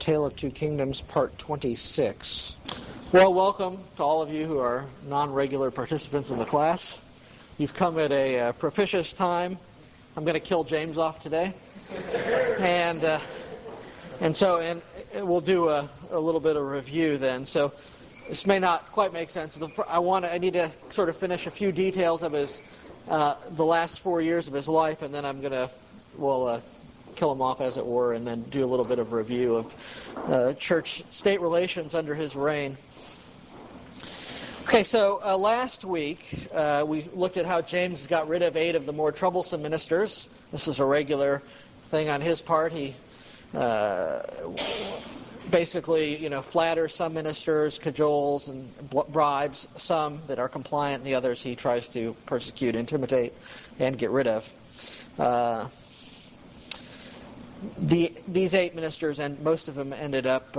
Tale of Two Kingdoms, Part 26. Well, welcome to all of you who are non-regular participants in the class. You've come at a propitious time. I'm going to kill James off today. And we'll do a little bit of review then. So this may not quite make sense. I need to sort of finish a few details of his the last 4 years of his life, and then we'll kill him off, as it were, and then do a little bit of review of church-state relations under his reign. Okay, so last week we looked at how James got rid of 8 of the more troublesome ministers. This is a regular thing on his part. He basically, flatters some ministers, cajoles and bribes some that are compliant, and the others he tries to persecute, intimidate, and get rid of. These 8 ministers, and most of them ended up,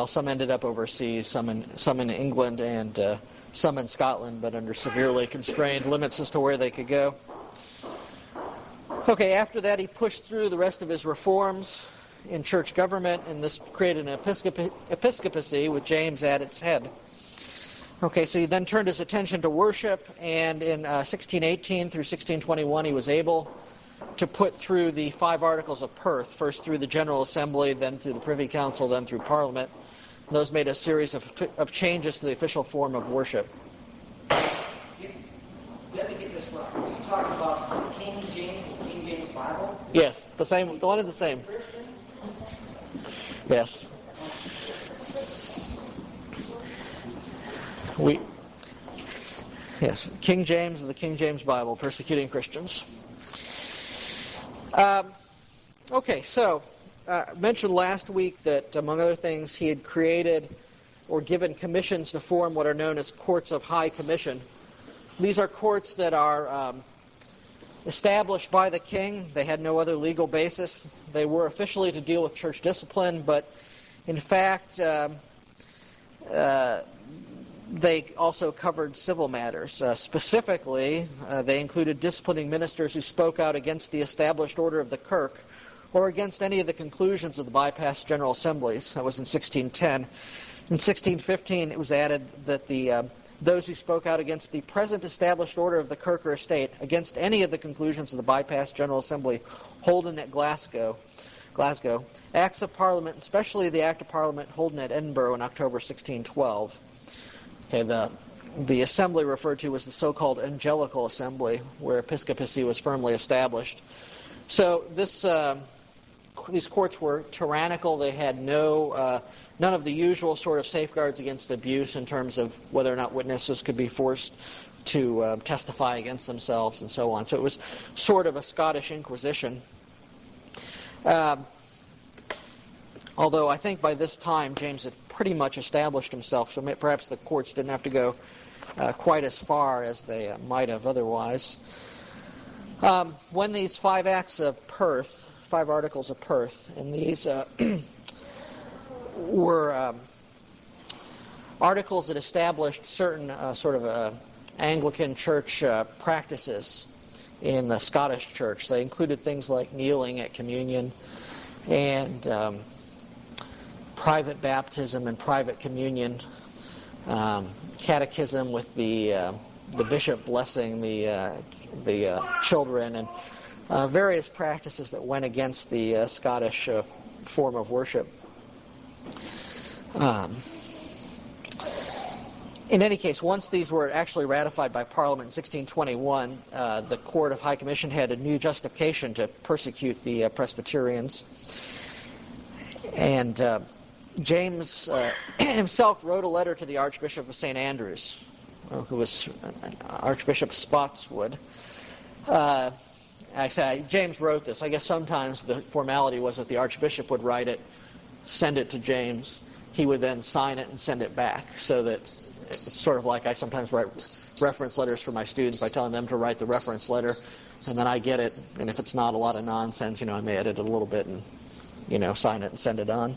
some ended up overseas, some in England, and some in Scotland, but under severely constrained limits as to where they could go. Okay, after that he pushed through the rest of his reforms in church government, and this created an episcopacy with James at its head. Okay, so he then turned his attention to worship, and in 1618 through 1621 he was able to put through the 5 Articles of Perth, first through the General Assembly, then through the Privy Council, then through Parliament. And those made a series of changes to the official form of worship. Let me get this right. Are you talking about King James, the King James Bible? Yes, the one and the same. Yes. King James of the King James Bible, persecuting Christians. Okay, so I mentioned last week that, among other things, he had created or given commissions to form what are known as courts of high commission. These are courts that are established by the king. They had no other legal basis. They were officially to deal with church discipline, but in fact they also covered civil matters. Specifically, they included disciplining ministers who spoke out against the established order of the Kirk or against any of the conclusions of the bypassed General Assemblies. That was in 1610. In 1615, it was added that those who spoke out against the present established order of the Kirk or estate, against any of the conclusions of the bypassed General Assembly holden at Glasgow, Acts of Parliament, especially the Act of Parliament holden at Edinburgh in October 1612. Okay, the assembly referred to was the so-called Angelical Assembly, where episcopacy was firmly established. So these courts were tyrannical. They had none of the usual sort of safeguards against abuse in terms of whether or not witnesses could be forced to testify against themselves and so on. So it was sort of a Scottish Inquisition. Although I think by this time James had pretty much established himself, so perhaps the courts didn't have to go quite as far as they might have otherwise. When these 5 Acts of Perth, 5 Articles of Perth, and these were articles that established certain Anglican church practices in the Scottish church. They included things like kneeling at communion and private baptism and private communion, catechism with the bishop blessing the children, and various practices that went against the Scottish form of worship. In any case, once these were actually ratified by Parliament in 1621, the Court of High Commission had a new justification to persecute the Presbyterians. And James himself wrote a letter to the Archbishop of St. Andrews, who was Archbishop Spotswood. James wrote this. I guess sometimes the formality was that the Archbishop would write it, send it to James. He would then sign it and send it back, so that it's sort of like I sometimes write reference letters for my students by telling them to write the reference letter, and then I get it, and if it's not a lot of nonsense, I may edit it a little bit and, sign it and send it on.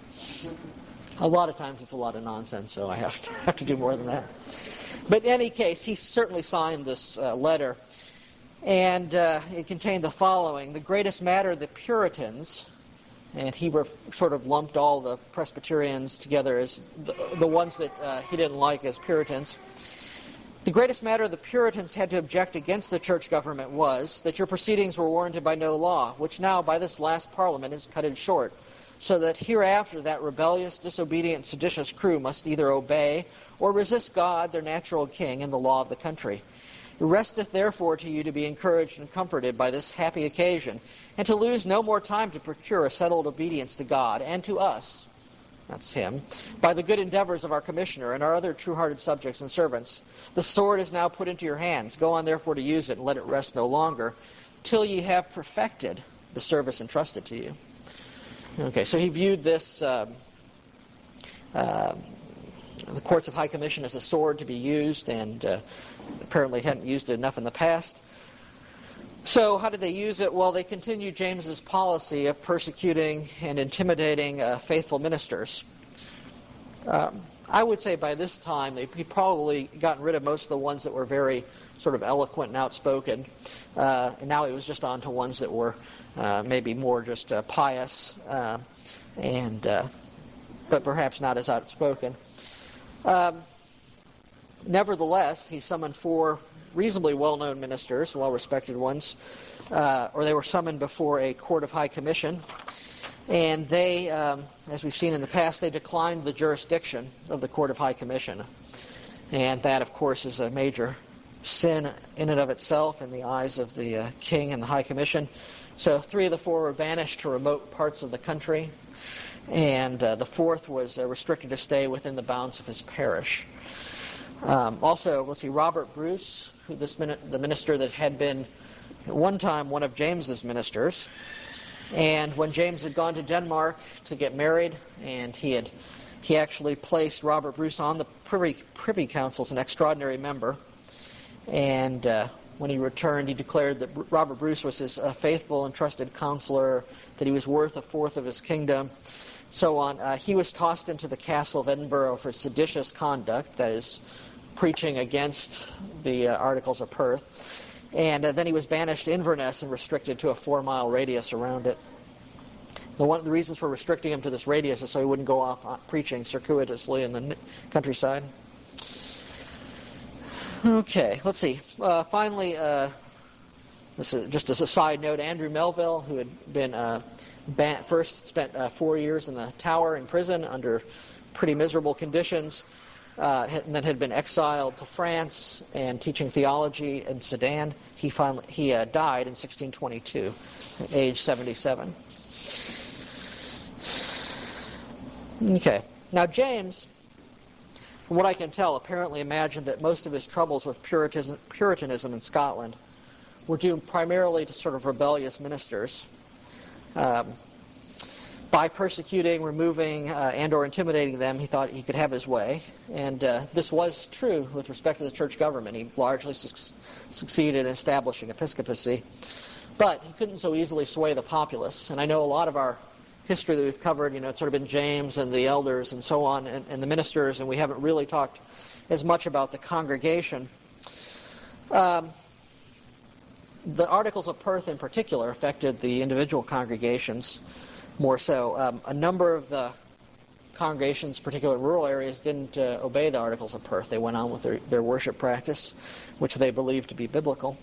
A lot of times it's a lot of nonsense, so I have to do more than that. But in any case, he certainly signed this letter, and it contained the following: the greatest matter the Puritans, and he sort of lumped all the Presbyterians together as the ones that he didn't like as Puritans. The greatest matter the Puritans had to object against the church government was that your proceedings were warranted by no law, which now by this last Parliament is cut in short, so that hereafter that rebellious, disobedient, seditious crew must either obey or resist God, their natural king, and the law of the country. It resteth therefore to you to be encouraged and comforted by this happy occasion, and to lose no more time to procure a settled obedience to God and to us, that's him, by the good endeavors of our commissioner and our other true-hearted subjects and servants. The sword is now put into your hands. Go on therefore to use it, and let it rest no longer, till ye have perfected the service entrusted to you. Okay, so he viewed this, the courts of high commission, as a sword to be used, and apparently hadn't used it enough in the past. So how did they use it? Well, they continued James's policy of persecuting and intimidating faithful ministers. I would say by this time he'd probably gotten rid of most of the ones that were very sort of eloquent and outspoken, and now he was just on to ones that were maybe more just pious, but perhaps not as outspoken. Nevertheless, he summoned 4 reasonably well-known ministers, well-respected ones, or they were summoned before a court of high commission, and they, as we've seen in the past, they declined the jurisdiction of the court of high commission, and that, of course, is a major sin in and of itself in the eyes of the king and the high commission. So 3 of the 4 were banished to remote parts of the country, and the 4th was restricted to stay within the bounds of his parish. Also, let's see, Robert Bruce, the minister that had been at one time one of James's ministers, and when James had gone to Denmark to get married, and he actually placed Robert Bruce on the Privy Council as an extraordinary member, and when he returned, he declared that Robert Bruce was his faithful and trusted counselor, that he was worth 1/4 of his kingdom, so on. He was tossed into the castle of Edinburgh for seditious conduct, that is, preaching against the Articles of Perth. And then he was banished to Inverness and restricted to a 4-mile radius around it. One of the reasons for restricting him to this radius is so he wouldn't go off preaching circuitously in the countryside. Okay, let's see. Finally, this is just as a side note, Andrew Melville, who had been first spent 4 years in the Tower in prison under pretty miserable conditions, and then had been exiled to France and teaching theology in Sedan. He died in 1622, at age 77. Okay, now James, from what I can tell, apparently imagined that most of his troubles with Puritanism in Scotland were due primarily to sort of rebellious ministers. By persecuting, removing, and or intimidating them, he thought he could have his way. And this was true with respect to the church government. He largely succeeded in establishing episcopacy. But he couldn't so easily sway the populace. And I know a lot of our history that we've covered, it's sort of been James and the elders and so on, and the ministers, and we haven't really talked as much about the congregation. The Articles of Perth in particular affected the individual congregations more so. A number of the congregations, particularly in rural areas, didn't obey the Articles of Perth. They went on with their worship practice, which they believed to be biblical.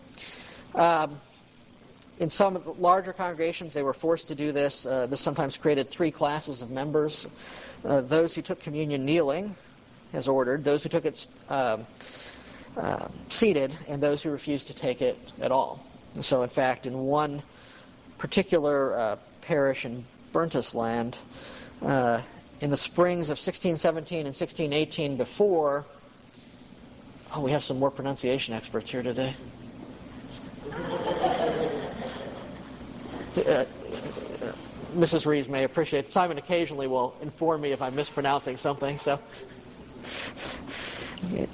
In some of the larger congregations, they were forced to do this. This sometimes created 3 classes of members. Those who took communion kneeling, as ordered, those who took it seated, and those who refused to take it at all. And so, in fact, in one particular parish in Burntisland, in the springs of 1617 and 1618 before... Oh, we have some more pronunciation experts here today. Mrs. Reeves may appreciate it. Simon occasionally will inform me if I'm mispronouncing something, so...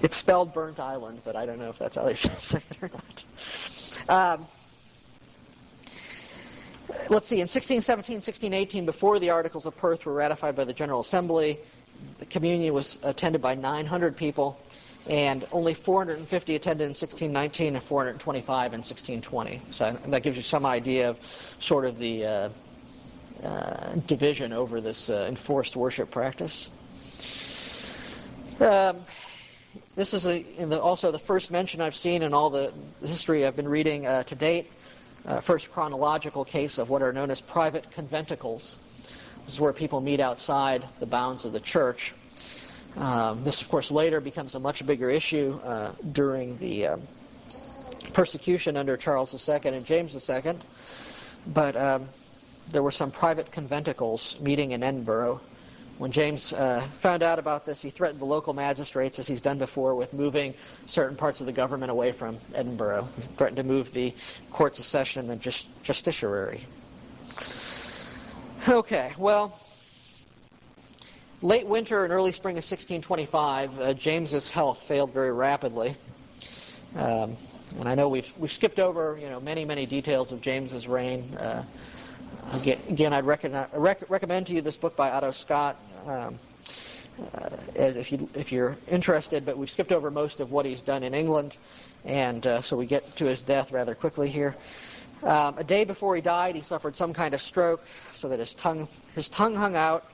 It's spelled Burnt Island, but I don't know if that's how they say it or not. Let's see, in 1617, 1618, before the Articles of Perth were ratified by the General Assembly, the communion was attended by 900 people, and only 450 attended in 1619 and 425 in 1620. So that gives you some idea of sort of the division over this enforced worship practice. This is also the first mention I've seen in all the history I've been reading to date, first chronological case of what are known as private conventicles. This is where people meet outside the bounds of the church. This, of course, later becomes a much bigger issue during the persecution under Charles II and James II. But there were some private conventicles meeting in Edinburgh. When James found out about this, he threatened the local magistrates, as he's done before, with moving certain parts of the government away from Edinburgh. He threatened to move the courts of session and the justiciary. Okay, well, late winter and early spring of 1625, James's health failed very rapidly. And I know we've skipped over many details of James's reign. Again, I'd recommend to you this book by Otto Scott, as if you're interested. But we've skipped over most of what he's done in England, and so we get to his death rather quickly here. A day before he died, he suffered some kind of stroke, so that his tongue hung out,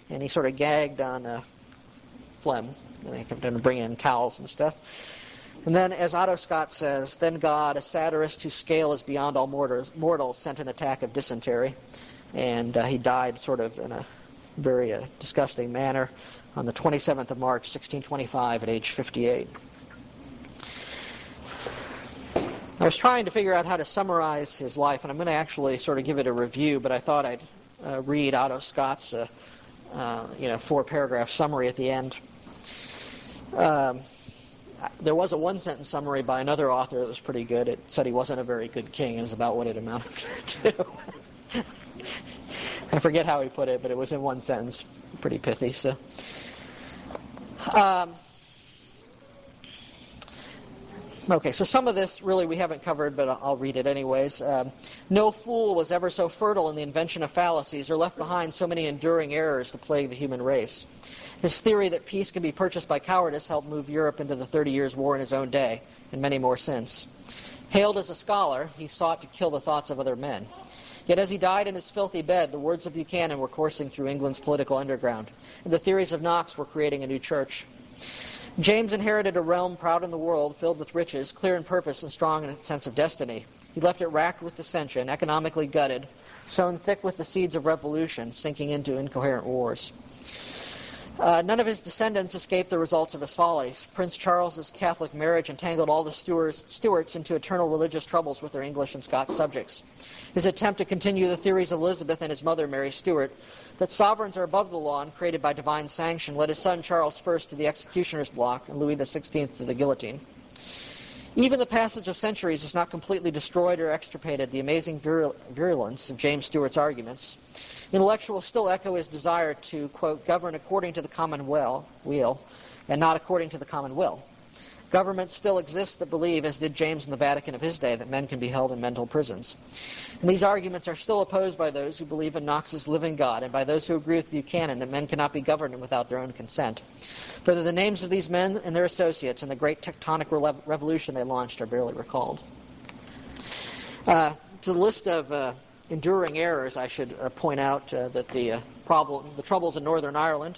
and he sort of gagged on phlegm. And they kept on bringing in towels and stuff. And then, as Otto Scott says, then God, a satirist whose scale is beyond all mortals, sent an attack of dysentery. And he died sort of in a very disgusting manner on the 27th of March, 1625, at age 58. I was trying to figure out how to summarize his life, and I'm going to actually sort of give it a review, but I thought I'd read Otto Scott's 4-paragraph summary at the end. There was a one-sentence summary by another author that was pretty good. It said he wasn't a very good king, is about what it amounted to. I forget how he put it, but it was in one sentence. Pretty pithy. So, okay, so some of this really we haven't covered, but I'll read it anyways. No fool was ever so fertile in the invention of fallacies or left behind so many enduring errors to plague the human race. His theory that peace can be purchased by cowardice helped move Europe into the 30 Years' War in his own day, and many more since. Hailed as a scholar, he sought to kill the thoughts of other men. Yet as he died in his filthy bed, the words of Buchanan were coursing through England's political underground, and the theories of Knox were creating a new church. James inherited a realm proud in the world, filled with riches, clear in purpose, and strong in its sense of destiny. He left it racked with dissension, economically gutted, sown thick with the seeds of revolution, sinking into incoherent wars. None of his descendants escaped the results of his follies. Prince Charles's Catholic marriage entangled all the Stuarts into eternal religious troubles with their English and Scots subjects. His attempt to continue the theories of Elizabeth and his mother, Mary Stuart, that sovereigns are above the law and created by divine sanction, led his son Charles I to the executioner's block and Louis XVI to the guillotine. Even the passage of centuries has not completely destroyed or extirpated the amazing virulence of James Stuart's arguments. Intellectuals still echo his desire to, quote, govern according to the common weal and not according to the common will. Governments still exist that believe, as did James in the Vatican of his day, that men can be held in mental prisons. And these arguments are still opposed by those who believe in Knox's living God and by those who agree with Buchanan that men cannot be governed without their own consent. Further, the names of these men and their associates in the great tectonic revolution they launched are barely recalled. To the list of enduring errors, I should point out that the troubles in Northern Ireland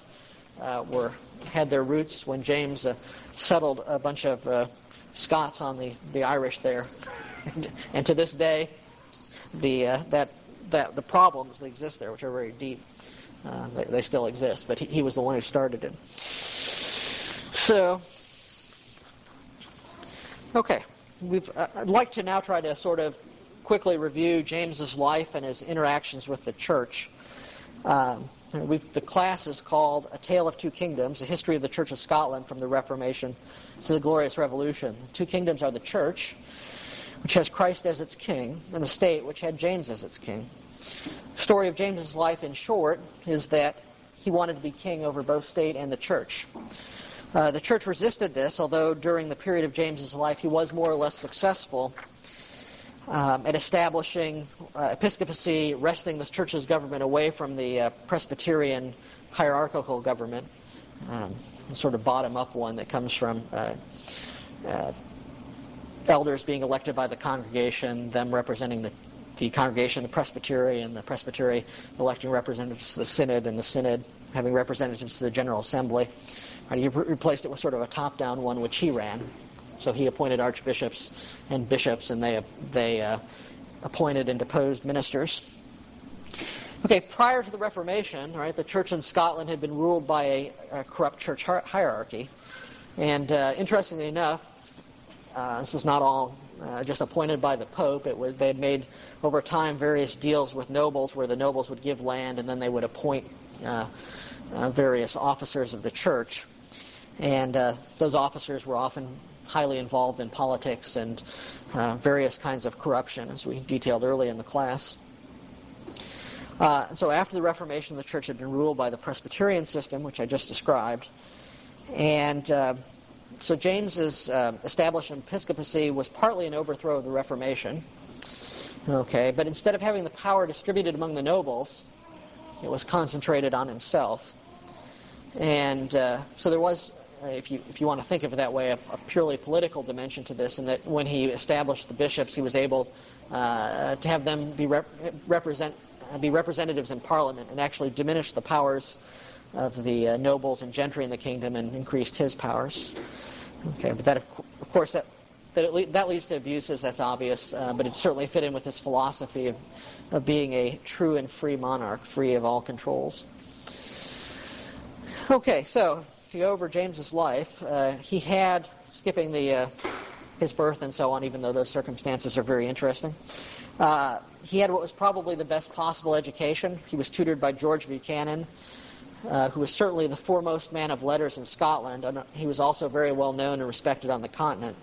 had their roots when James settled a bunch of Scots on the Irish there, and to this day, the problems that exist there, which are very deep, they still exist. But he was the one who started it. So, okay, I'd like to now try to sort of quickly review James's life and his interactions with the church. The class is called A Tale of Two Kingdoms, a history of the Church of Scotland from the Reformation to the Glorious Revolution. The two kingdoms are the church, which has Christ as its king, and the state, which had James as its king. The story of James's life, in short, is that he wanted to be king over both state and the church. The church resisted this, although during the period of James's life he was more or less successful at establishing episcopacy, wresting the church's government away from the Presbyterian hierarchical government, the sort of bottom-up one that comes from elders being elected by the congregation, them representing the congregation, the presbytery, and the presbytery electing representatives to the synod, and the synod having representatives to the General Assembly. And he replaced it with sort of a top-down one, which he ran. So he appointed archbishops and bishops, and they appointed and deposed ministers. Okay, prior to the Reformation, right, the church in Scotland had been ruled by a corrupt church hierarchy. And interestingly enough, this was not all just appointed by the Pope. They had made, over time, various deals with nobles where the nobles would give land and then they would appoint various officers of the church. And those officers were often highly involved in politics and various kinds of corruption, as we detailed early in the class. So after the Reformation, the church had been ruled by the Presbyterian system, which I just described. And so James's established episcopacy was partly an overthrow of the Reformation. Okay, but instead of having the power distributed among the nobles, it was concentrated on himself. And so there was, if you want to think of it that way, a purely political dimension to this, in that when he established the bishops, he was able to have them be representatives in Parliament and actually diminish the powers of the nobles and gentry in the kingdom and increased his powers. Okay, but that, of course, that leads to abuses. That's obvious, but it certainly fit in with his philosophy of being a true and free monarch, free of all controls. Okay, so to go over James's life, he had, skipping his birth and so on, even though those circumstances are very interesting, he had what was probably the best possible education. He was tutored by George Buchanan, who was certainly the foremost man of letters in Scotland. He was also very well known and respected on the continent.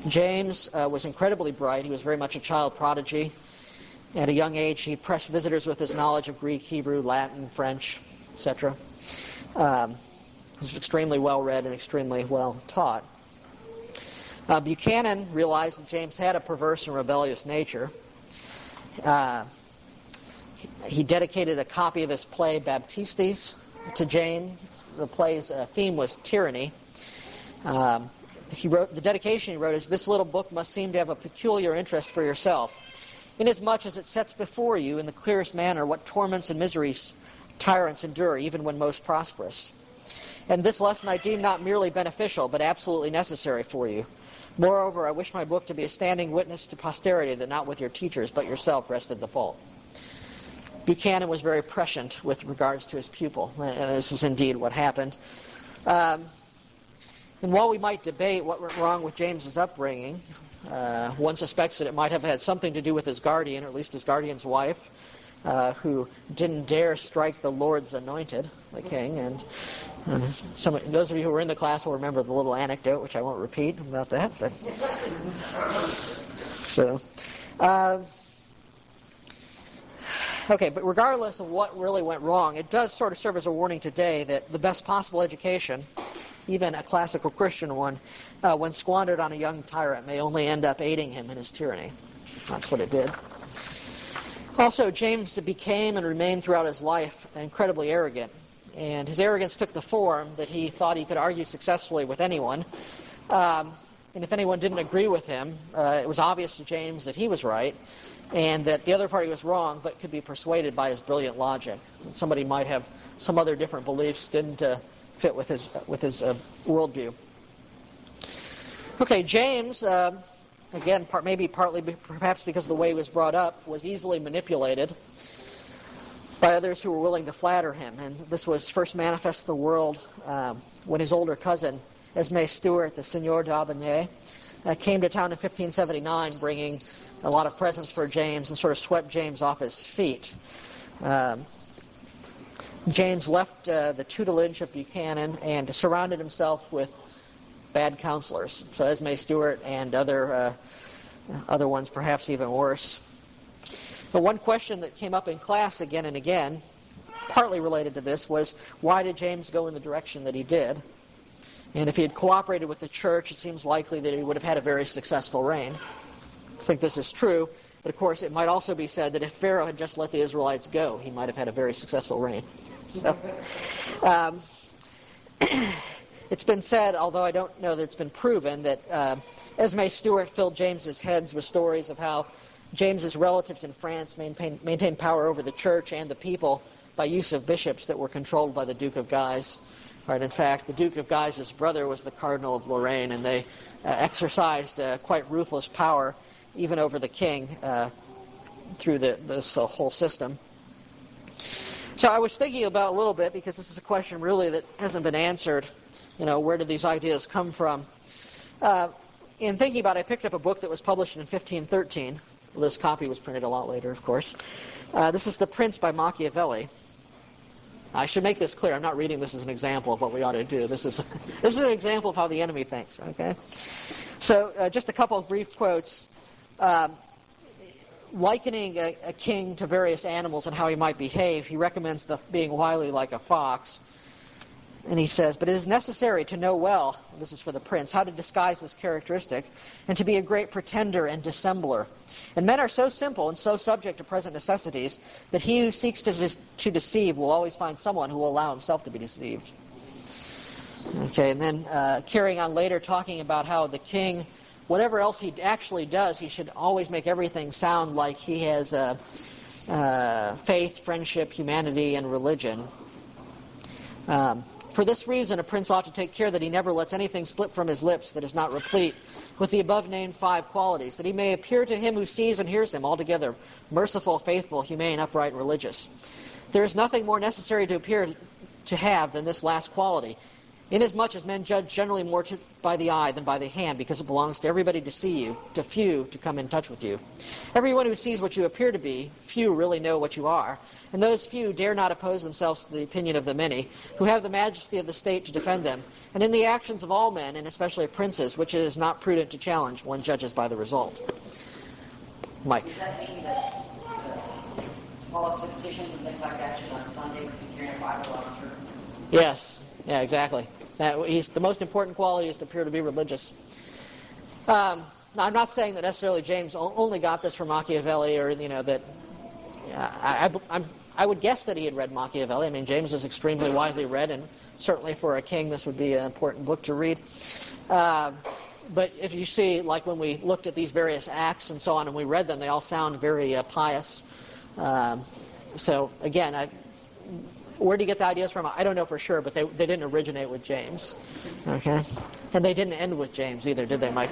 James was incredibly bright. He was very much a child prodigy. At a young age, he impressed visitors with his knowledge of Greek, Hebrew, Latin, French, etc. He was extremely well-read and extremely well-taught. Buchanan realized that James had a perverse and rebellious nature. He dedicated a copy of his play Baptistes to James. The play's theme was tyranny. The dedication he wrote is, "This little book must seem to have a peculiar interest for yourself, inasmuch as it sets before you in the clearest manner what torments and miseries tyrants endure, even when most prosperous. And this lesson I deem not merely beneficial, but absolutely necessary for you. Moreover, I wish my book to be a standing witness to posterity that not with your teachers, but yourself rested the fault." Buchanan was very prescient with regards to his pupil. This is indeed what happened. And while we might debate what went wrong with James's upbringing, one suspects that it might have had something to do with his guardian, or at least his guardian's wife, who didn't dare strike the Lord's anointed, the king. And those of you who were in the class will remember the little anecdote, which I won't repeat about that. But so, okay. But regardless of what really went wrong, it does sort of serve as a warning today that the best possible education, even a classical Christian one, when squandered on a young tyrant, may only end up aiding him in his tyranny. That's what it did. Also, James became and remained throughout his life incredibly arrogant. And his arrogance took the form that he thought he could argue successfully with anyone. And if anyone didn't agree with him, it was obvious to James that he was right and that the other party was wrong, but could be persuaded by his brilliant logic. Somebody might have some other different beliefs, didn't fit with his worldview. Okay, James, again, perhaps because of the way he was brought up, was easily manipulated by others who were willing to flatter him. And this was first manifest to the world when his older cousin, Esme Stuart, the Seigneur d'Aubigne, came to town in 1579 bringing a lot of presents for James and sort of swept James off his feet. James left the tutelage of Buchanan and surrounded himself with bad counselors. So Esme Stuart and other ones perhaps even worse. But one question that came up in class again and again, partly related to this, was why did James go in the direction that he did? And if he had cooperated with the church, it seems likely that he would have had a very successful reign. I think this is true, but of course it might also be said that if Pharaoh had just let the Israelites go, he might have had a very successful reign. So, it's been said, although I don't know that it's been proven, that Esme Stuart filled James's heads with stories of how James's relatives in France maintained power over the church and the people by use of bishops that were controlled by the Duke of Guise. Right, in fact, the Duke of Guise's brother was the Cardinal of Lorraine, and they exercised quite ruthless power even over the king through this whole system. So I was thinking about a little bit, because this is a question really that hasn't been answered, where did these ideas come from? In thinking about it, I picked up a book that was published in 1513. Well, this copy was printed a lot later, of course. This is The Prince by Machiavelli. I should make this clear. I'm not reading this as an example of what we ought to do. This is an example of how the enemy thinks. Okay, so just a couple of brief quotes. Likening a king to various animals and how he might behave, he recommends being wily like a fox. And he says, "But it is necessary to know well," this is for the prince, "how to disguise this characteristic, and to be a great pretender and dissembler. And men are so simple and so subject to present necessities that he who seeks to deceive will always find someone who will allow himself to be deceived." Okay, and then carrying on later, talking about how the king, whatever else he actually does, he should always make everything sound like he has faith, friendship, humanity, and religion. "For this reason, a prince ought to take care that he never lets anything slip from his lips that is not replete with the above-named 5 qualities, that he may appear to him who sees and hears him altogether merciful, faithful, humane, upright, and religious. There is nothing more necessary to appear to have than this last quality, inasmuch as men judge generally more by the eye than by the hand, because it belongs to everybody to see you, to few to come in touch with you. Everyone who sees what you appear to be, few really know what you are, and those few dare not oppose themselves to the opinion of the many, who have the majesty of the state to defend them. And in the actions of all men, and especially of princes, which it is not prudent to challenge, one judges by the result." Mike. Does that mean that politicians and things like that should on Sunday be carrying a Bible on through? Yes. Yeah, exactly. The most important quality is to appear to be religious. Now, I'm not saying that necessarily James only got this from Machiavelli, or that. I would guess that he had read Machiavelli. I mean, James was extremely widely read, and certainly for a king, this would be an important book to read. But if you see, like when we looked at these various acts and so on, and we read them, they all sound very pious. So again, where do you get the ideas from? I don't know for sure, but they didn't originate with James. Okay? And they didn't end with James either, did they, Mike?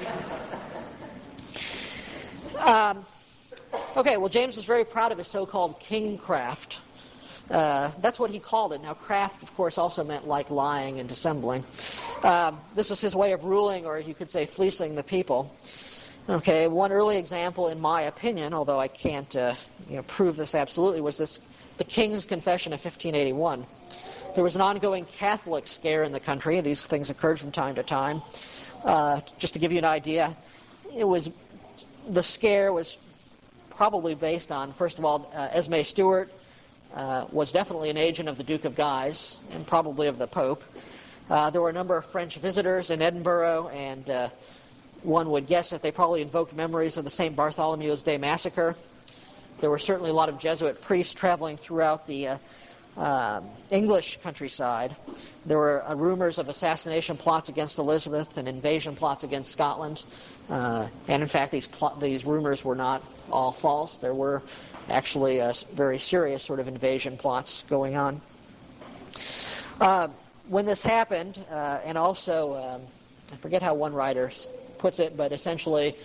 Okay, well, James was very proud of his so-called kingcraft. That's what he called it. Now, craft, of course, also meant like lying and dissembling. This was his way of ruling, or you could say fleecing the people. Okay, one early example, in my opinion, although I can't prove this absolutely, was the King's Confession of 1581. There was an ongoing Catholic scare in the country. These things occurred from time to time. Just to give you an idea, the scare was probably based on, first of all, Esme Stuart was definitely an agent of the Duke of Guise and probably of the Pope. There were a number of French visitors in Edinburgh, and one would guess that they probably invoked memories of the St. Bartholomew's Day massacre. There were certainly a lot of Jesuit priests traveling throughout the English countryside. There were rumors of assassination plots against Elizabeth and invasion plots against Scotland. And in fact, these rumors were not all false. There were actually very serious sort of invasion plots going on. When this happened, and also, I forget how one writer puts it, but essentially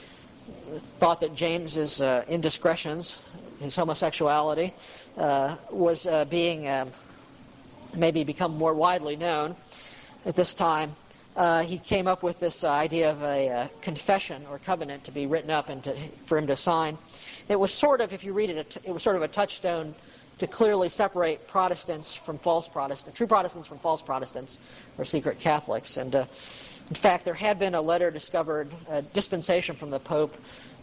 thought that James's indiscretions, his homosexuality, was being maybe become more widely known at this time. He came up with this idea of a confession or covenant to be written up and for him to sign. It was sort of, if you read it, it was sort of a touchstone to clearly separate Protestants from false Protestants, true Protestants from false Protestants or secret Catholics. And in fact, there had been a letter discovered, a dispensation from the Pope,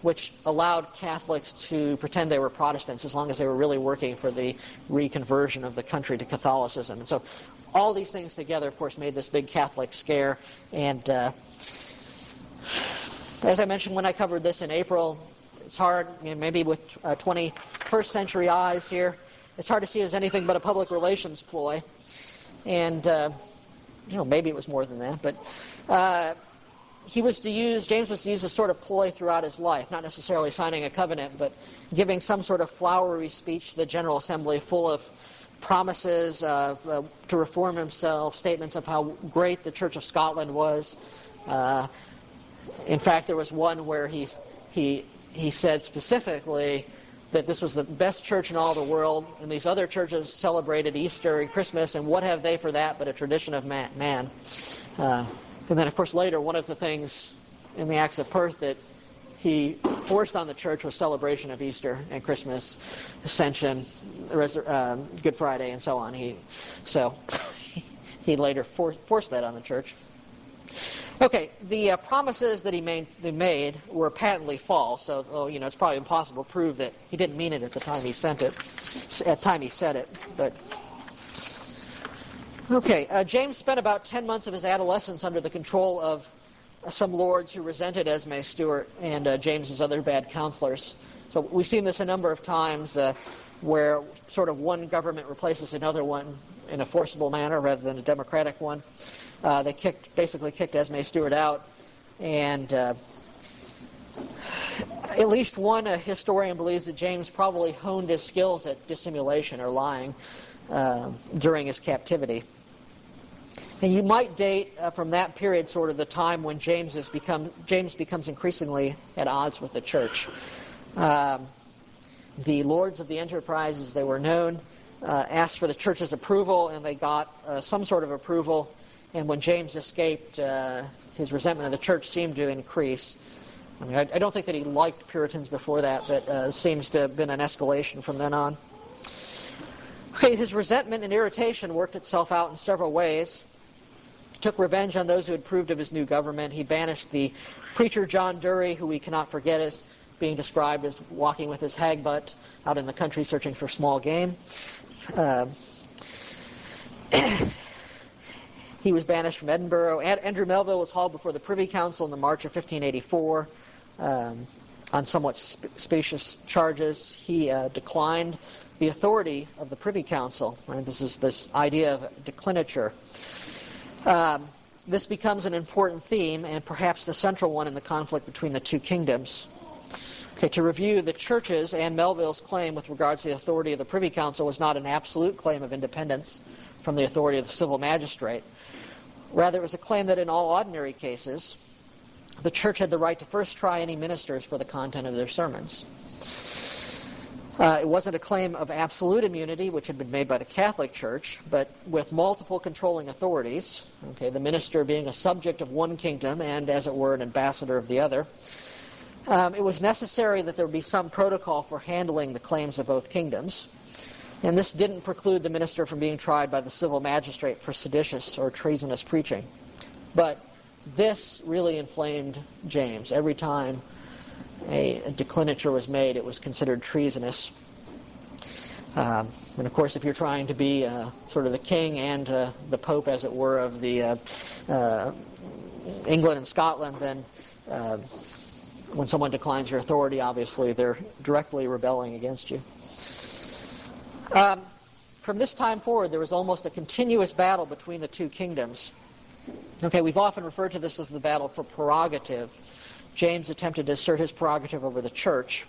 which allowed Catholics to pretend they were Protestants as long as they were really working for the reconversion of the country to Catholicism. And so all these things together, of course, made this big Catholic scare. And as I mentioned when I covered this in April, it's hard, maybe with 21st century eyes here, it's hard to see it as anything but a public relations ploy. And maybe it was more than that, but James was to use this sort of ploy throughout his life, not necessarily signing a covenant, but giving some sort of flowery speech to the General Assembly full of promises to reform himself, statements of how great the Church of Scotland was. In fact, there was one where he said specifically that this was the best church in all the world, and these other churches celebrated Easter and Christmas, and what have they for that but a tradition of man? And then, of course, later, one of the things in the Acts of Perth that he forced on the church was celebration of Easter and Christmas, Ascension, Good Friday, and so on. He later forced that on the church. Okay, the promises that he made were patently false, so it's probably impossible to prove that he didn't mean it at the time he said it. But okay, James spent about 10 months of his adolescence under the control of some lords who resented Esme Stuart and James's other bad counselors. So we've seen this a number of times where sort of one government replaces another one in a forcible manner rather than a democratic one. They basically kicked Esme Stuart out, and at least one historian believes that James probably honed his skills at dissimulation or lying during his captivity. And you might date from that period sort of the time when James becomes increasingly at odds with the church. The lords of the enterprise, as they were known, asked for the church's approval, and they got some sort of approval. And when James escaped, his resentment of the church seemed to increase. I mean, I don't think that he liked Puritans before that, but seems to have been an escalation from then on. Okay, his resentment and irritation worked itself out in several ways. He took revenge on those who had approved of his new government. He banished the preacher John Dury, who we cannot forget as being described as walking with his hag butt out in the country searching for small game. He was banished from Edinburgh. Andrew Melville was hauled before the Privy Council in the March of 1584 on somewhat specious charges. He declined the authority of the Privy Council. Right? This is this idea of declinature. This becomes an important theme and perhaps the central one in the conflict between the two kingdoms. Okay, to review, the church's and Melville's claim with regards to the authority of the Privy Council was not an absolute claim of independence from the authority of the civil magistrate. Rather, it was a claim that in all ordinary cases, the church had the right to first try any ministers for the content of their sermons. It wasn't a claim of absolute immunity, which had been made by the Catholic Church, but with multiple controlling authorities, okay, the minister being a subject of one kingdom and, as it were, an ambassador of the other. It was necessary that there be some protocol for handling the claims of both kingdoms. And this didn't preclude the minister from being tried by the civil magistrate for seditious or treasonous preaching. But this really inflamed James. Every time a declinature was made, it was considered treasonous. And of course, if you're trying to be sort of the king and the pope, as it were, of the England and Scotland, then when someone declines your authority, obviously they're directly rebelling against you. From this time forward, there was almost a continuous battle between the two kingdoms. Okay, we've often referred to this as the battle for prerogative. James attempted to assert his prerogative over the church.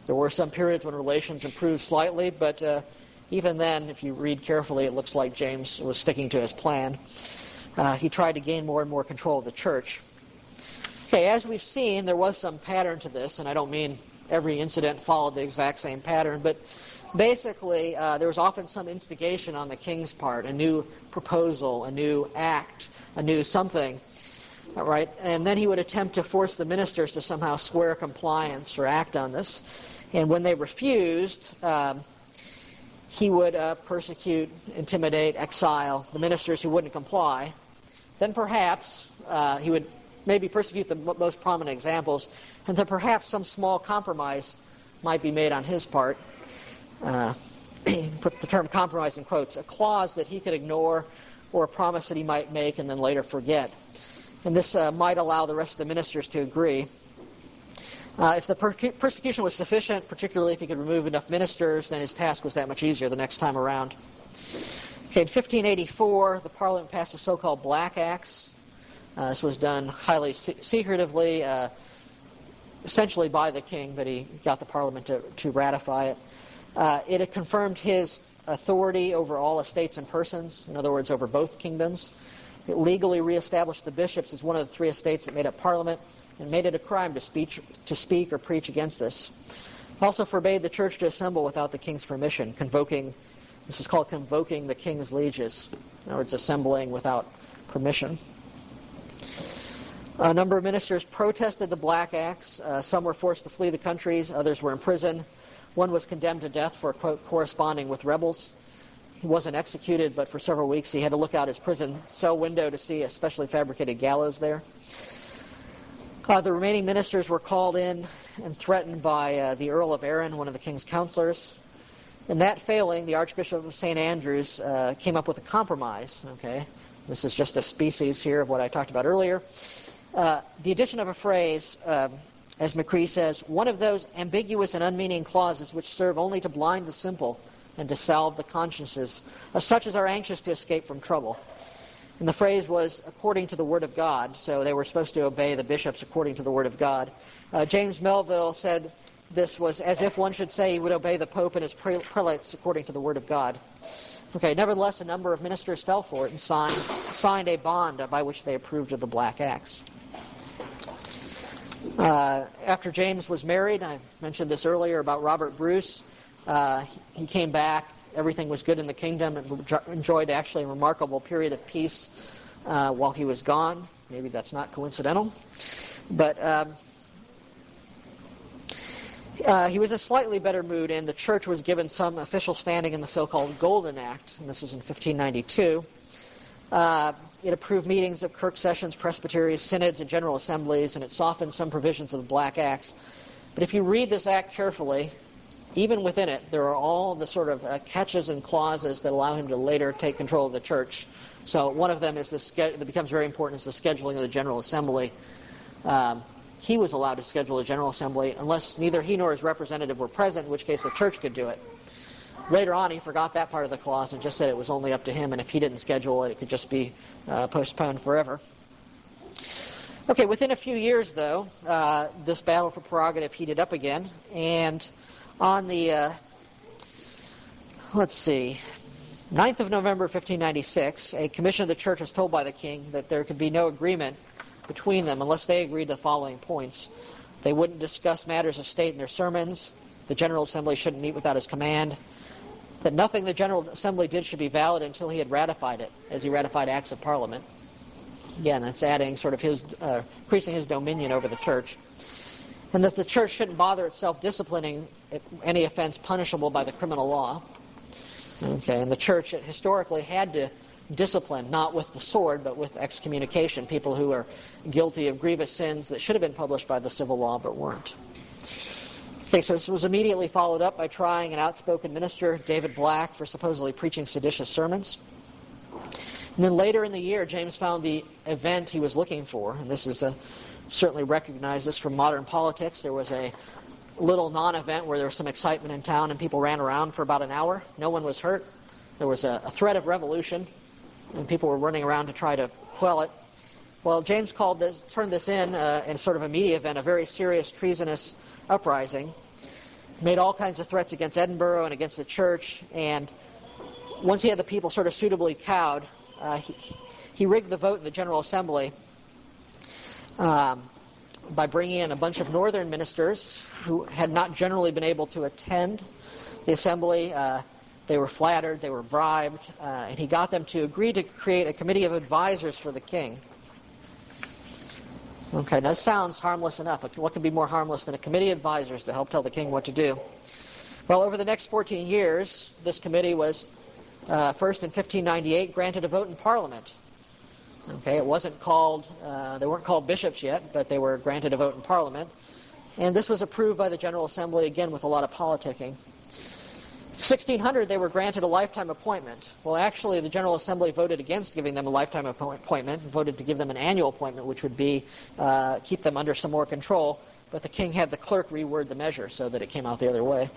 There were some periods when relations improved slightly, but even then, if you read carefully, it looks like James was sticking to his plan. He tried to gain more and more control of the church. Okay, as we've seen, there was some pattern to this, and I don't mean every incident followed the exact same pattern, but basically, there was often some instigation on the king's part, a new proposal, a new act, a new something, right? And then he would attempt to force the ministers to somehow swear compliance or act on this. And when they refused, he would persecute, intimidate, exile the ministers who wouldn't comply. Then perhaps he would maybe persecute the most prominent examples, and then perhaps some small compromise might be made on his part. Put the term compromise in quotes, a clause that he could ignore or a promise that he might make and then later forget. And this might allow the rest of the ministers to agree. If the persecution was sufficient, particularly if he could remove enough ministers, then his task was that much easier the next time around. Okay, in 1584, the Parliament passed the so-called Black Acts. This was done highly secretively, essentially by the king, but he got the Parliament to ratify it. It had confirmed his authority over all estates and persons, in other words, over both kingdoms. It legally reestablished the bishops as one of the three estates that made up Parliament, and made it a crime to speak or preach against this. It also forbade the church to assemble without the king's permission, this was called convoking the king's lieges, in other words, assembling without permission. A number of ministers protested the Black Acts. Some were forced to flee the countries, others were imprisoned. One was condemned to death for, quote, corresponding with rebels. He wasn't executed, but for several weeks he had to look out his prison cell window to see a specially fabricated gallows there. The remaining ministers were called in and threatened by the Earl of Arran, one of the king's counselors. And that failing, the Archbishop of St. Andrews came up with a compromise. Okay, this is just a species here of what I talked about earlier. The addition of a phrase, as McCree says, one of those ambiguous and unmeaning clauses which serve only to blind the simple and to salve the consciences of such as are anxious to escape from trouble. And the phrase was according to the Word of God, so they were supposed to obey the bishops according to the Word of God. James Melville said this was as if one should say he would obey the Pope and his prelates according to the Word of God. Okay, nevertheless, a number of ministers fell for it and signed a bond by which they approved of the Black Acts. After James was married, I mentioned this earlier about Robert Bruce, he came back. Everything was good in the kingdom and enjoyed actually a remarkable period of peace while he was gone. Maybe that's not coincidental. But he was in a slightly better mood, and the church was given some official standing in the so-called Golden Act, and this was in 1592. It approved meetings of kirk sessions, presbyteries, synods, and general assemblies, and it softened some provisions of the Black Acts. But if you read this act carefully, even within it, there are all the sort of catches and clauses that allow him to later take control of the church. So one of them is that becomes very important is the scheduling of the General Assembly. He was allowed to schedule a General Assembly unless neither he nor his representative were present, in which case the church could do it. Later on, he forgot that part of the clause and just said it was only up to him, and if he didn't schedule it, it could just be postponed forever. Okay, within a few years, though, this battle for prerogative heated up again, and on the, 9th of November 1596, a commission of the church was told by the king that there could be no agreement between them unless they agreed to the following points. They wouldn't discuss matters of state in their sermons. The General Assembly shouldn't meet without his command. That nothing the General Assembly did should be valid until he had ratified it, as he ratified acts of Parliament. Again, that's adding sort of his, increasing his dominion over the church. And that the church shouldn't bother itself disciplining any offense punishable by the criminal law. Okay, and the church historically had to discipline, not with the sword, but with excommunication, people who are guilty of grievous sins that should have been published by the civil law but weren't. Okay, so this was immediately followed up by trying an outspoken minister, David Black, for supposedly preaching seditious sermons. And then later in the year, James found the event he was looking for, and this is certainly recognize this from modern politics. There was a little non-event where there was some excitement in town and people ran around for about an hour. No one was hurt. There was a threat of revolution, and people were running around to try to quell it. Well, James turned this in sort of a media event, a very serious treasonous uprising. Made all kinds of threats against Edinburgh and against the church, and once he had the people sort of suitably cowed, he rigged the vote in the General Assembly by bringing in a bunch of northern ministers who had not generally been able to attend the assembly. They were flattered, they were bribed, and he got them to agree to create a committee of advisors for the king. Okay, now this sounds harmless enough. What could be more harmless than a committee of advisors to help tell the king what to do? Well, over the next 14 years, this committee was first in 1598 granted a vote in Parliament. Okay, it wasn't called, they weren't called bishops yet, but they were granted a vote in Parliament. And this was approved by the General Assembly, again, with a lot of politicking. 1600, they were granted a lifetime appointment. Well, actually, the General Assembly voted against giving them a lifetime appointment, voted to give them an annual appointment, which would be keep them under some more control. But the king had the clerk reword the measure so that it came out the other way.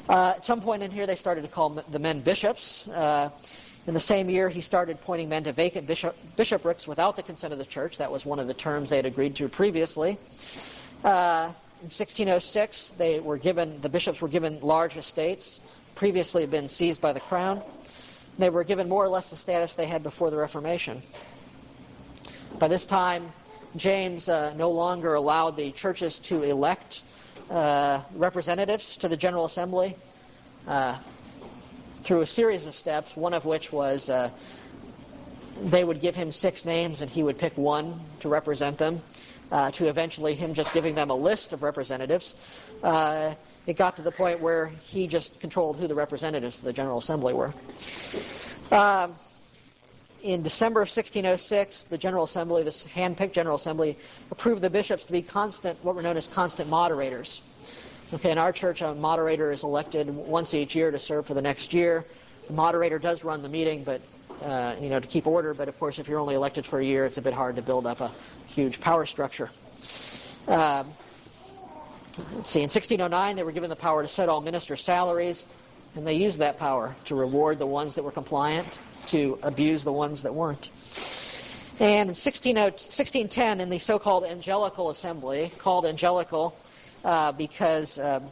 At some point in here, they started to call the men bishops. In the same year, he started appointing men to vacant bishoprics without the consent of the church. That was one of the terms they had agreed to previously. In 1606, the bishops were given large estates, previously had been seized by the crown. They were given more or less the status they had before the Reformation. By this time, James no longer allowed the churches to elect representatives to the General Assembly through a series of steps, one of which was they would give him 6 names and he would pick one to represent them, to eventually him just giving them a list of representatives. It got to the point where he just controlled who the representatives of the General Assembly were. In December of 1606, the General Assembly, this hand-picked General Assembly, approved the bishops to be what were known as constant moderators. Okay, in our church, a moderator is elected once each year to serve for the next year. The moderator does run the meeting, but to keep order. But of course, if you're only elected for a year, it's a bit hard to build up a huge power structure. Let's see. In 1609, they were given the power to set all ministers' salaries, and they used that power to reward the ones that were compliant, to abuse the ones that weren't. And in 1610, in the so-called Angelical Assembly, called Angelical because a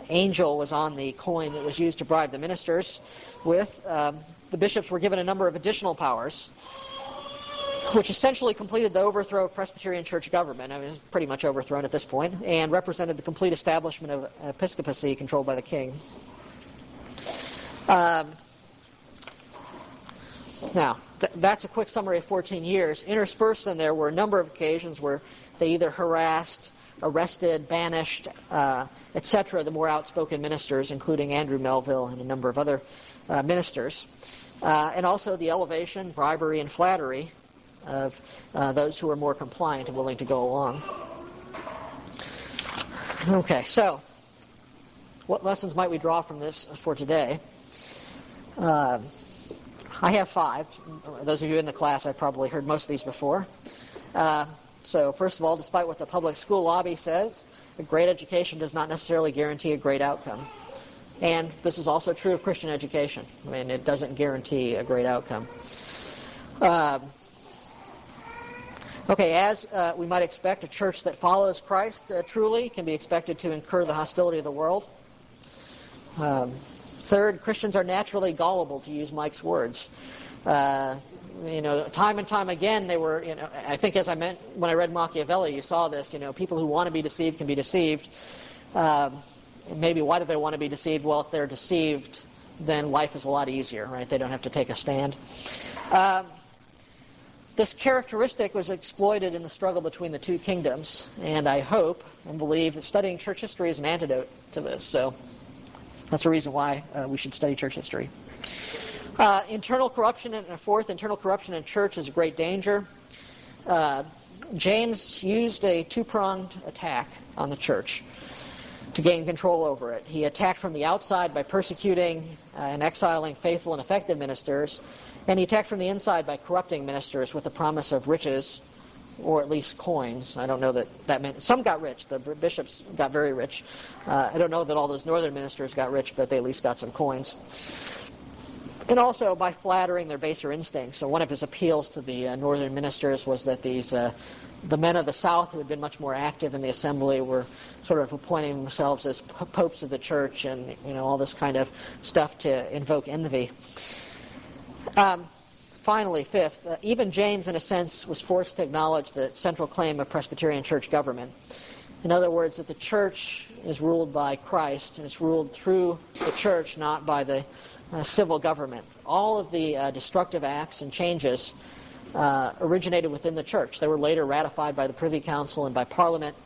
angel was on the coin that was used to bribe the ministers with, the bishops were given a number of additional powers, which essentially completed the overthrow of Presbyterian church government. I mean, it was pretty much overthrown at this point, and represented the complete establishment of episcopacy controlled by the king. Now, that's a quick summary of 14 years. Interspersed in there were a number of occasions where they either harassed, arrested, banished, etc., the more outspoken ministers, including Andrew Melville and a number of other ministers. And also the elevation, bribery, and flattery of those who were more compliant and willing to go along. Okay, so what lessons might we draw from this for today? I have 5. Those of you in the class, I've probably heard most of these before. So first of all, despite what the public school lobby says, a great education does not necessarily guarantee a great outcome. And this is also true of Christian education. I mean, it doesn't guarantee a great outcome. As we might expect, a church that follows Christ truly can be expected to incur the hostility of the world. Third, Christians are naturally gullible, to use Mike's words. Time and time again, they were, I think as I meant when I read Machiavelli, you saw this, people who want to be deceived can be deceived. Maybe why do they want to be deceived? Well, if they're deceived, then life is a lot easier, right? They don't have to take a stand. This characteristic was exploited in the struggle between the two kingdoms, and I hope and believe that studying church history is an antidote to this. So that's a reason why we should study church history. Internal corruption, and fourth, internal corruption in church is a great danger. James used a 2-pronged attack on the church to gain control over it. He attacked from the outside by persecuting and exiling faithful and effective ministers, and he attacked from the inside by corrupting ministers with the promise of riches, or at least coins. I don't know that meant... Some got rich. The bishops got very rich. I don't know that all those northern ministers got rich, but they at least got some coins. And also by flattering their baser instincts. So one of his appeals to the northern ministers was that the men of the south who had been much more active in the assembly were sort of appointing themselves as popes of the church and all this kind of stuff to invoke envy. Finally, fifth, even James, in a sense, was forced to acknowledge the central claim of Presbyterian church government. In other words, that the church is ruled by Christ, and it's ruled through the church, not by the civil government. All of the destructive acts and changes originated within the church. They were later ratified by the Privy Council and by Parliament.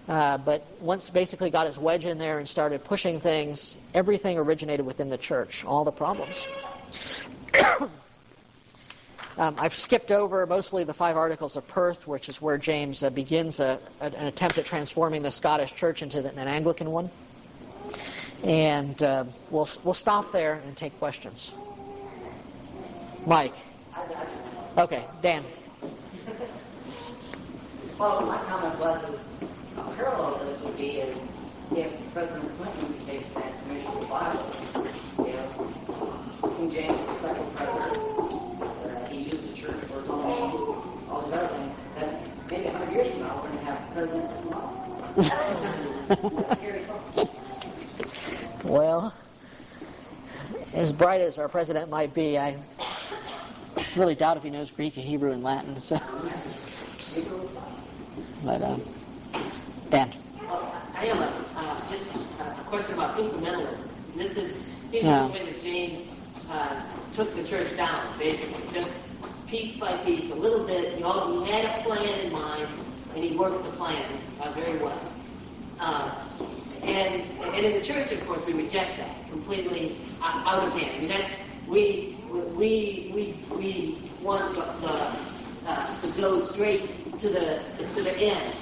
But once basically got his wedge in there and started pushing things, everything originated within the church, all the problems. I've skipped over mostly the 5 Articles of Perth, which is where James begins an attempt at transforming the Scottish church into an Anglican one. And we'll stop there and take questions. Mike. Okay, Dan. Well, my comment was a parallel to this would be is if President Clinton takes that commission of the Bible, King James was the second president. He used the church for his own needs, all these other things. Then maybe 100 years from now, we're going to have President tomorrow. That's scary thought. Well, as bright as our president might be, I really doubt if he knows Greek and Hebrew and Latin. So, but Dan. I have just a question about incrementalism. This seems to be the way that James took the church down, basically, just piece by piece, a little bit. He had a plan in mind, and he worked the plan very well. And in the church, of course, we reject that completely out of hand. I mean, that's we want to go straight to the end,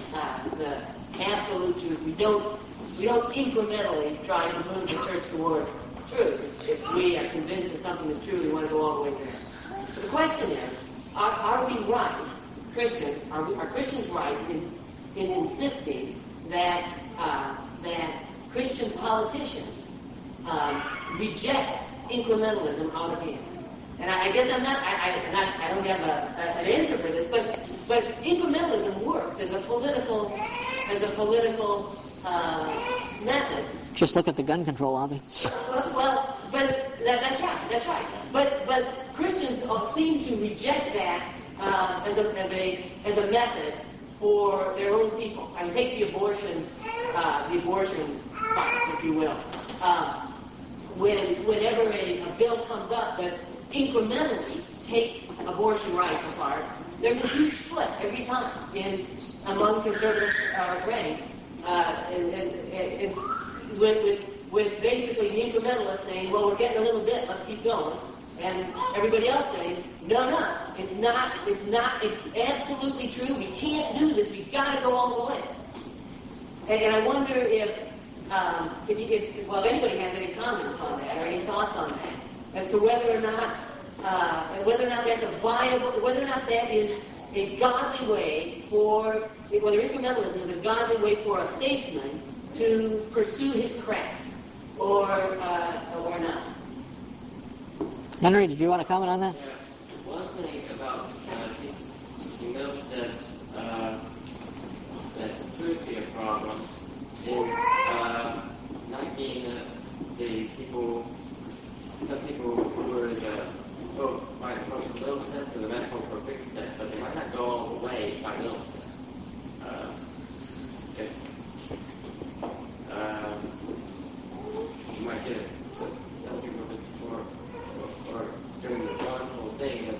the absolute truth. We don't incrementally try to move the church towards truth. If we are convinced of something that's true, we want to go all the way there. So the question is, are we right, Christians? Are Christians right in insisting that Christian politicians reject incrementalism out of hand? And I guess I don't have an answer for this, but incrementalism works as a political method. Just look at the gun control lobby. Well, but that's right. But Christians seem to reject that as a method for their own people. I mean, take the abortion fight, if you will. Whenever a bill comes up that incrementally takes abortion rights apart, there's a huge split every time among conservative ranks, and with basically the incrementalists saying, well, we're getting a little bit, let's keep going, and everybody else saying, no, it's absolutely true, we can't do this, we've got to go all the way. And I wonder if anybody has any comments on that or any thoughts on that, as to whether or not that's a viable, whether or not that is a godly way for, whether incrementalism is a godly way for a statesman to pursue his craft, or not. Henry, did you want to comment on that? Yeah. One thing about he notes that could be a problem is not being the people. Some people who would might vote for Milstead or the medical for Bigstead, but they might not go all the way by Milstead. You might get some people or doing the one whole thing that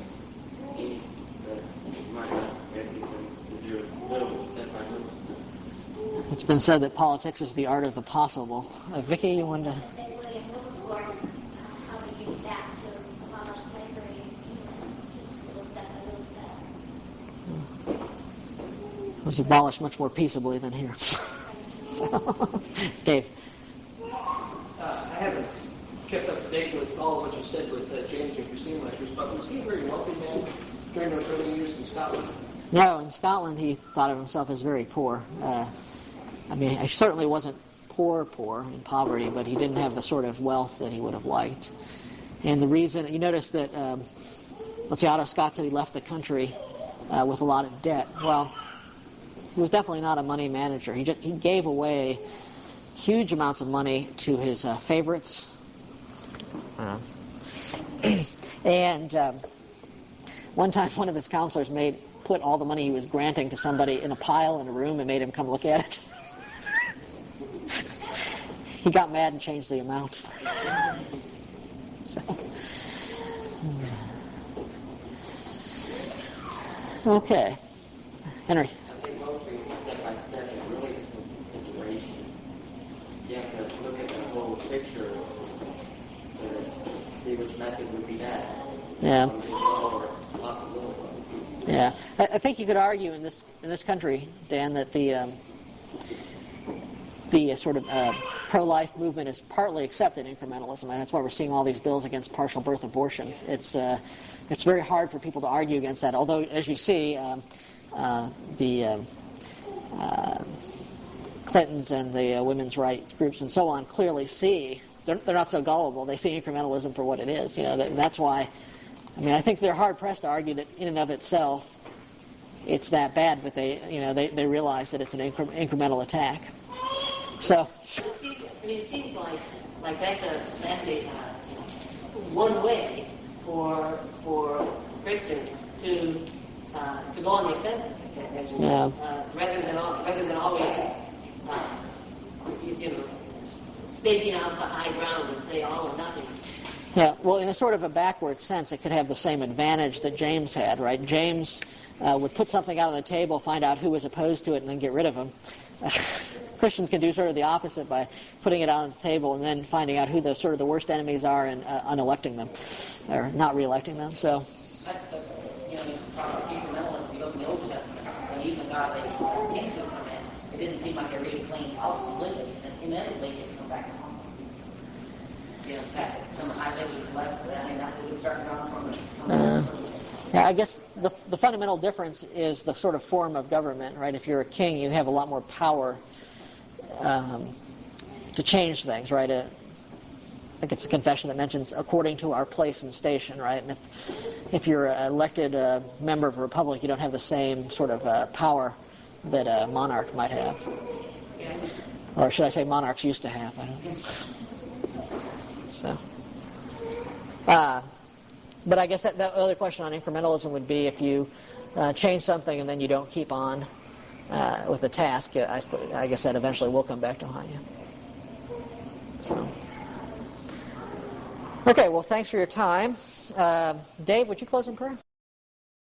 you might not get them to do little step by little step. It's been said that politics is the art of the possible. Vicki, you wanted to... William Wilberforce probably used that to abolish slavery in England, little step by little step. It was abolished much more peaceably than here. So, Dave. I haven't kept up to date with all of what you said with James and Christine lectures, but was he a very wealthy man during those early years in Scotland? No, in Scotland he thought of himself as very poor. I mean, he certainly wasn't poor in poverty, but he didn't have the sort of wealth that he would have liked. And the reason, you notice that, let's see, Otto Scott said he left the country with a lot of debt. Well, he was definitely not a money manager. He gave away huge amounts of money to his favorites. And one time one of his counselors put all the money he was granting to somebody in a pile in a room and made him come look at it. He got mad and changed the amount. So. Okay. Henry. I think mostly step by step is really inspiration. You have to look at the whole picture to see which method would be best. Yeah. Or lots of little ones. Yeah. I think you could argue in this country, Dan, that the sort of pro-life movement is partly accepted incrementalism, and that's why we're seeing all these bills against partial birth abortion. It's very hard for people to argue against that. Although, as you see, the Clintons and the women's rights groups and so on clearly see they're not so gullible. They see incrementalism for what it is. That's why. I mean, I think they're hard pressed to argue that in and of itself it's that bad, but they realize that it's an incremental attack. So. It seems like that's a one way for Christians to go on the offensive, rather than always staking out the high ground and say all or nothing. Yeah, well, in a sort of a backward sense, it could have the same advantage that James had, right? James would put something out on the table, find out who was opposed to it, and then get rid of them. Christians can do sort of the opposite by putting it out on the table and then finding out who the sort of the worst enemies are and unelecting them, or not re-electing them. So. Incrementalism, you look in the Old Testament, when even God raised kings would come in, it didn't seem like a really clean house to live in, and inevitably it come back to home. In fact, some high levels left, and that would start going from the Yeah, I guess the fundamental difference is the sort of form of government, right? If you're a king, you have a lot more power to change things, right? I think it's a confession that mentions according to our place and station, right? And if you're an elected member of a republic, you don't have the same sort of power that a monarch might have. Or should I say monarchs used to have, I don't know. So. But I guess the other question on incrementalism would be if you change something and then you don't keep on with the task, I guess that eventually will come back to haunt you. So. Okay, well, thanks for your time. Dave, would you close in prayer?